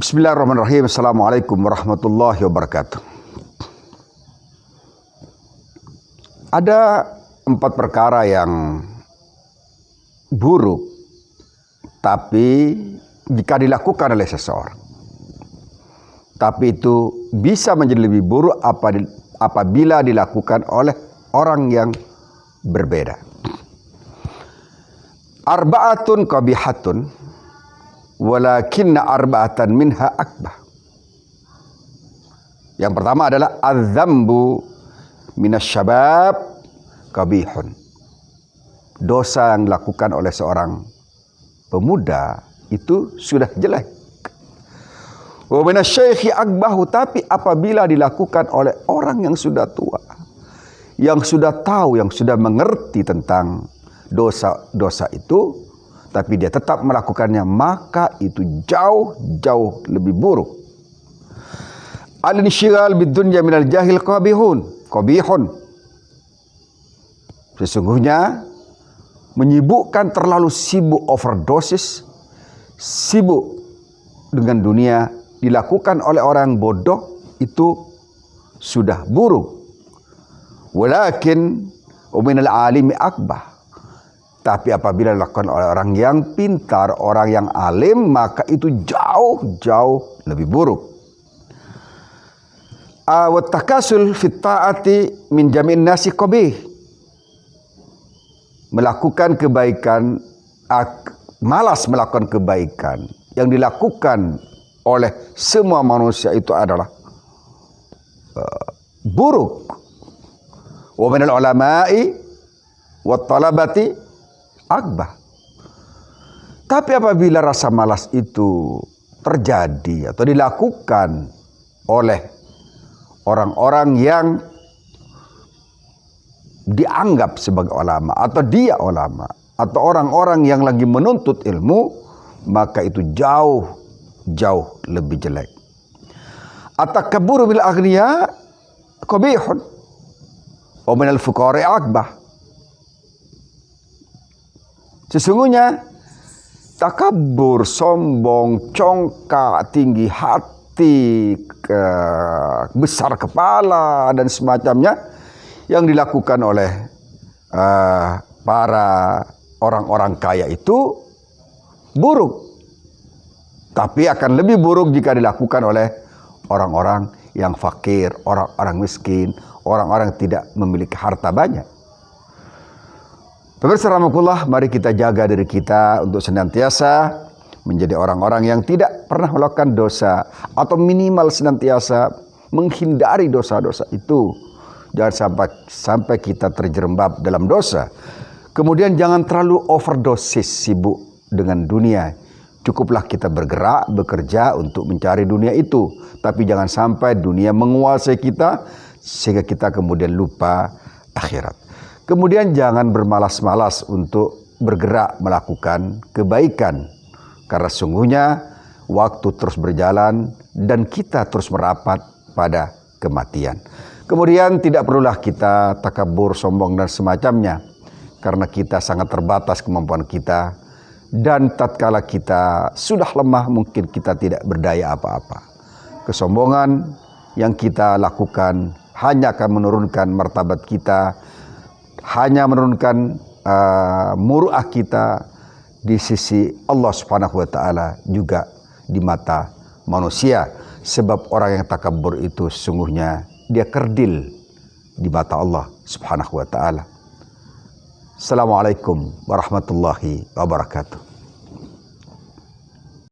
Bismillahirrahmanirrahim. Assalamualaikum warahmatullahi wabarakatuh. Ada 4 perkara yang buruk, tapi jika dilakukan oleh seseorang, tapi itu bisa menjadi lebih buruk apabila dilakukan oleh orang yang berbeda. Arba'atun qabihatun walakinna arba'atan minha akbah. Yang pertama adalah az-zambu minasyabab qabihun. Dosa yang dilakukan oleh seorang pemuda itu sudah jelek. Wa minasyaikhi akbahu, tapi apabila dilakukan oleh orang yang sudah tua, yang sudah tahu, yang sudah mengerti tentang dosa-dosa itu, tapi dia tetap melakukannya, maka itu jauh lebih buruk. Al-insyighal bid-dunya minal jahil qabihun. Sesungguhnya menyibukkan, terlalu sibuk, overdosis, sibuk dengan dunia, dilakukan oleh orang bodoh, itu sudah buruk. Walakin minal alimi akbah. Tapi apabila dilakukan oleh orang yang pintar, orang yang alim, maka itu jauh lebih buruk. Wa takasul fit ta'ati min jami'in nasi qabih. Melakukan kebaikan, malas melakukan kebaikan yang dilakukan oleh semua manusia itu adalah buruk. Wa minal ulama'i wa talabati akbah. Tapi apabila rasa malas itu terjadi atau dilakukan oleh orang-orang yang dianggap sebagai ulama, atau dia ulama, atau orang-orang yang lagi menuntut ilmu, maka itu jauh lebih jelek. At-takabburu bil aghniya qabihun wa minal fuqara'i akbah. Sesungguhnya takabur, sombong, congkak, tinggi hati, besar kepala, dan semacamnya yang dilakukan oleh para orang-orang kaya itu buruk. Tapi akan lebih buruk jika dilakukan oleh orang-orang yang fakir, orang-orang miskin, orang-orang yang tidak memiliki harta banyak. Pemirsa rahimakumullah, mari kita jaga diri kita untuk senantiasa menjadi orang-orang yang tidak pernah melakukan dosa, atau minimal senantiasa menghindari dosa-dosa itu. Jangan sampai kita terjerembab dalam dosa. Kemudian jangan terlalu overdosis, sibuk dengan dunia. Cukuplah kita bergerak, bekerja untuk mencari dunia itu. Tapi jangan sampai dunia menguasai kita sehingga kita kemudian lupa akhirat. Kemudian jangan bermalas-malas untuk bergerak melakukan kebaikan. Karena sungguhnya waktu terus berjalan dan kita terus merapat pada kematian. Kemudian tidak perlulah kita takabur, sombong, dan semacamnya. Karena kita sangat terbatas kemampuan kita. Dan tatkala kita sudah lemah, mungkin kita tidak berdaya apa-apa. Kesombongan yang kita lakukan hanya akan menurunkan martabat kita, hanya menurunkan muruah kita di sisi Allah Subhanahu wa taala, juga di mata manusia. Sebab orang yang takabur itu sesungguhnya dia kerdil di mata Allah Subhanahu wa taala. Assalamualaikum warahmatullahi wabarakatuh.